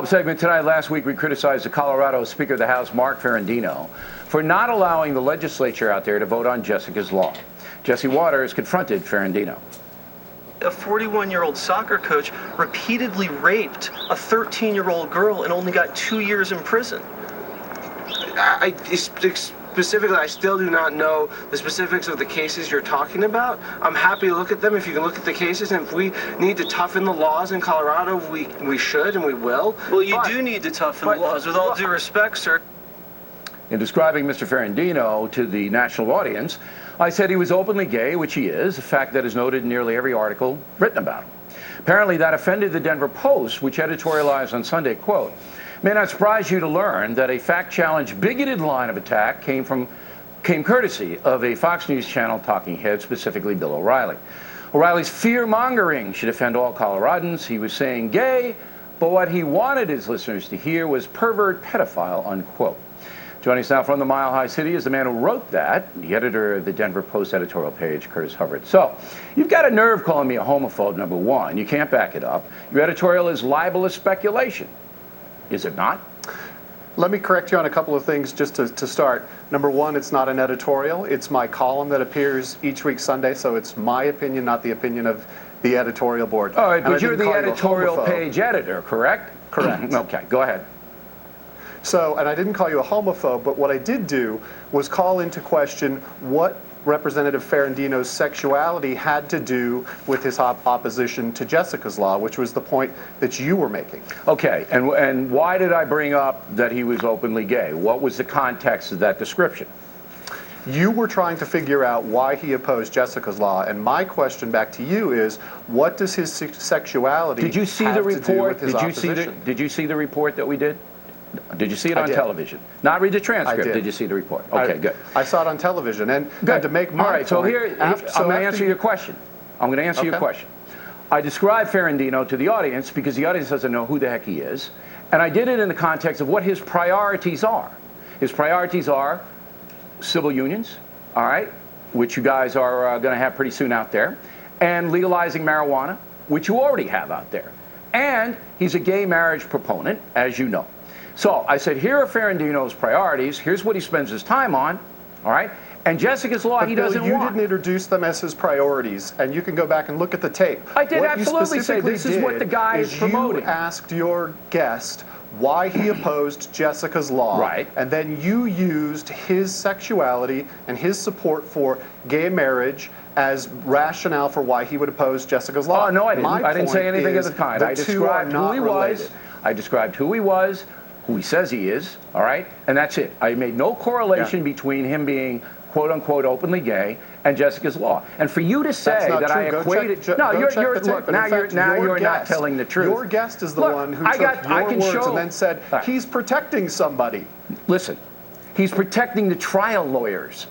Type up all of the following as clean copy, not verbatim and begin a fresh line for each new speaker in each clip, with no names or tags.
Segment tonight. Last week we criticized the Colorado Speaker of the House, Mark Ferrandino, for not allowing the legislature out there to vote on Jessica's Law. Jesse Waters confronted Ferrandino.
A 41-year-old soccer coach repeatedly raped a 13-year-old girl and only got 2 years in prison.
Specifically, I still do not know the specifics of the cases you're talking about. I'm happy to look at them if you can look at the cases, and if we need to toughen the laws in Colorado, we should and we will.
Well, you do need to toughen the laws, with all due respect, sir.
In describing Mr. Ferrandino to the national audience, I said he was openly gay, which he is, a fact that is noted in nearly every article written about him. Apparently, that offended the Denver Post, which editorialized on Sunday, quote, "May not surprise you to learn that a fact-challenged, bigoted line of attack came courtesy of a Fox News Channel talking head, specifically Bill O'Reilly. O'Reilly's fear-mongering should offend all Coloradans. He was saying gay, but what he wanted his listeners to hear was pervert pedophile," unquote. Joining us now from the Mile High City is the man who wrote that, the editor of the Denver Post editorial page, Curtis Hubbard. So, you've got a nerve calling me a homophobe, number one. You can't back it up. Your editorial is libelous speculation. Is it not?
Let me correct you on a couple of things just to start. Number one, it's not an editorial. It's my column that appears each week Sunday, so it's my opinion, not the opinion of the editorial board.
All right, but you're the editorial page editor, correct?
Correct.
Okay, go ahead.
So, and I didn't call you a homophobe, but what I did do was call into question what Representative Ferrandino's sexuality had to do with his opposition to Jessica's Law, which was the point that you were making.
Okay, and why did I bring up that he was openly gay? What was the context of that description?
You were trying to figure out why he opposed Jessica's Law, and my question back to you is, what does his sexuality have to do with his opposition?
Did you see the report that we did? Did you see it on television? Not read the transcript. Did you see the report? Okay, good.
I saw it on television, and to make my
All right, so here, I'm going to answer your question. I'm going to answer your question. I described Ferrandino to the audience because the audience doesn't know who the heck he is, and I did it in the context of what his priorities are. His priorities are civil unions, all right, which you guys are going to have pretty soon out there, and legalizing marijuana, which you already have out there. And he's a gay marriage proponent, as you know. So I said, here are Ferrandino's priorities. Here's what he spends his time on, all right? And Jessica's Law, he doesn't want.
You didn't introduce them as his priorities, and you can go back and look at the tape.
I did absolutely say this is what the guy is promoting.
You asked your guest why he opposed Jessica's Law,
right?
And then you used his sexuality and his support for gay marriage as rationale for why he would oppose Jessica's Law.
Oh, no, I didn't. I didn't say anything of the kind. I described who he was. I described who he was, who he says he is, all right? And that's it. I made no correlation between him being, quote unquote, openly gay and Jessica's Law. And for you to say that I equated, no, you're not telling the truth.
Your guest is the one who took your words and then said he's protecting somebody.
Listen, he's protecting the trial lawyers.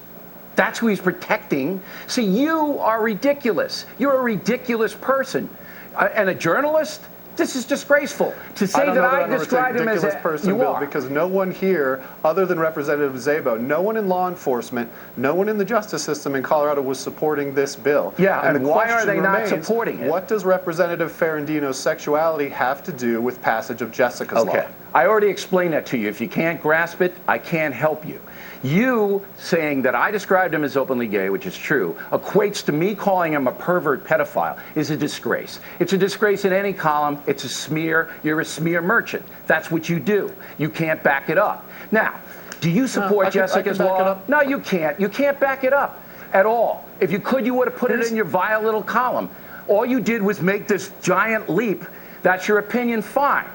That's who he's protecting. See, you are ridiculous. You're a ridiculous person. And a journalist? This is disgraceful. To say that I described him as a
person, Bill, because no one here, other than Representative Szabo, no one in law enforcement, no one in the justice system in Colorado was supporting this bill.
Yeah, and why are they not supporting it?
What does Representative Ferrandino's sexuality have to do with passage of Jessica's Law?
Okay, I already explained that to you. If you can't grasp it, I can't help you. You saying that I described him as openly gay, which is true, equates to me calling him a pervert pedophile, is a disgrace. It's a disgrace in any column. It's a smear. You're a smear merchant. That's what you do. You can't back it up. Now, do you support Jessica's Law? No, you can't. You can't back it up at all. If you could, you would have put it in your vile little column. All you did was make this giant leap. That's your opinion, fine.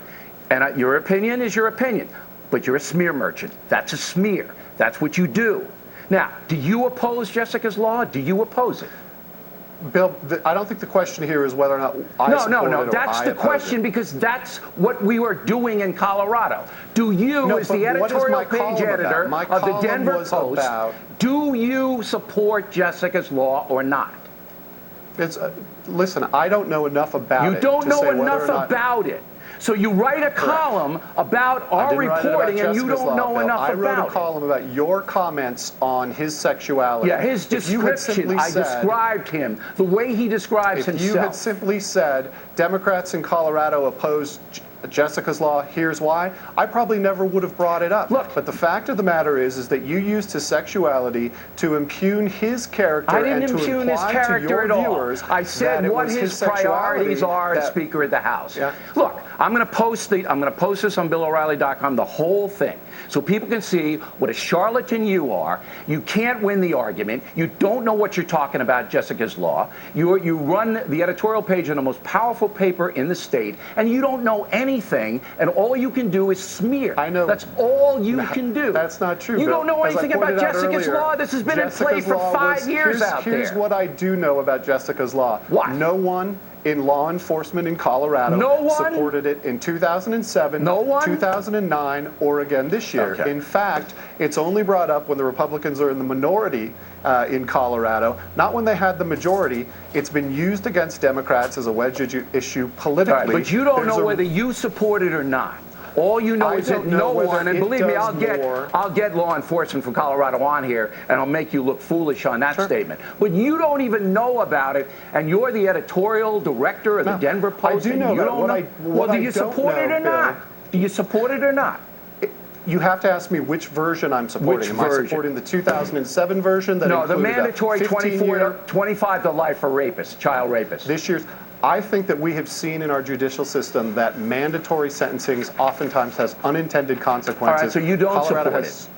And your opinion is your opinion. But you're a smear merchant. That's a smear. That's what you do. Now, do you oppose Jessica's Law? Do you oppose it?
Bill, I don't think the question here is whether or not I support it.
No. That's the question because that's what we were doing in Colorado. Do you, as the editorial page editor of the Denver Post, do you support Jessica's Law or not?
Listen, I don't know enough about it.
You don't know enough about it. So you write a column about our reporting and you don't know enough about it.
I wrote a column about your comments on his sexuality.
Yeah, his description. I described him the way he describes himself.
If you had simply said Democrats in Colorado oppose Jessica's Law, here's why, I probably never would have brought it up.
Look.
But the fact of the matter is that you used his sexuality to impugn his character
I didn't
and to
impugn his
imply to
character
your
at all.
viewers
I said
that it
what
was
his
sexuality
priorities are as
that-
Speaker of the House.
Yeah.
Look, I'm going to post this on BillO'Reilly.com, the whole thing, so people can see what a charlatan you are. You can't win the argument. You don't know what you're talking about, Jessica's Law. You run the editorial page on the most powerful paper in the state, and you don't know anything, and all you can do is smear.
I know.
That's all you can do.
That's not true.
You
Bill.
don't know
As I
anything about
pointed out
Jessica's
earlier,
Law. This has been in play
Jessica's
for
Law
5 years out there.
Here's what I do know about Jessica's Law.
What?
No one in law enforcement in Colorado
No one?
supported it in 2007,
No one?
2009, or again this year.
Okay.
In fact, it's only brought up when the Republicans are in the minority in Colorado, not when they had the majority. It's been used against Democrats as a wedge issue politically.
All right, but you don't
There's
know
a-
whether you support it or not. All you know
I
is that
don't know
no
whether
one, and
it
believe me,
does more.
I'll get law enforcement from Colorado on here, and I'll make you look foolish on that
Sure.
statement. But you don't even know about it, and you're the editorial director of the
No,
Denver Post.
I do
and
know
you
about it.
don't
What
know.
I-
Well,
what
do
I
you
don't
support it
know,
or not?
Bill-
Do you support it or not?
You have to ask me which version I'm supporting.
Which
Am I
version?
supporting the 2007 version that
No, the
included a
mandatory
15-year
25 to life for rapists, child rapists.
this year's? I think that we have seen in our judicial system that mandatory sentencing oftentimes has unintended consequences.
All right, so you don't
Colorado
support
has,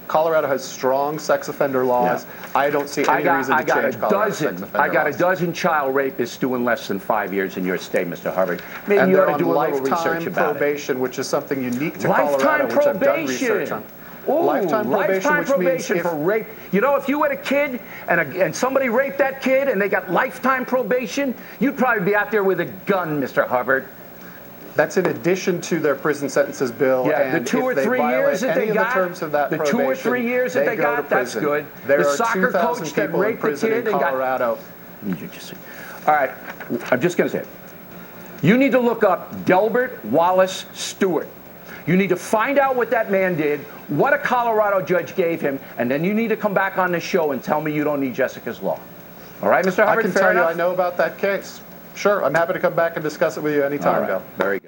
Colorado has strong sex offender laws.
Yeah.
I don't see any reason to change Colorado's sex offender
I got a
laws.
dozen child rapists doing less than 5 years in your state, Mr. Hubbard. Maybe
And
you
they're
ought to
on
do a little
lifetime
research about it.
probation, which is something unique to
Lifetime
Colorado, which I've done
probation.
research on.
Ooh,
Lifetime probation, which means if-
for rape. You know, if you had a kid and somebody raped that kid and they got lifetime probation, you'd probably be out there with a gun, Mr. Hubbard.
That's in addition to their prison sentences, Bill.
Yeah,
and
the 2
if
or
they
3
violate
years that
any
they
of
got,
the terms of that
the 2 or
probation,
3 years that they
go to
got, that's
prison.
good.
There
The
are
soccer
2,000
coach that
people in
raped the
prison
kid
in
and got-
Colorado.
You just see. All right, I'm just going to say it. You need to look up Delbert Wallace Stewart. You need to find out what that man did, what a Colorado judge gave him, and then you need to come back on the show and tell me you don't need Jessica's Law. All right, Mr. Hubbard,
I can
fair
tell you
enough?
I know about that case. Sure, I'm happy to come back and discuss it with you anytime,
All right,
Bill.
very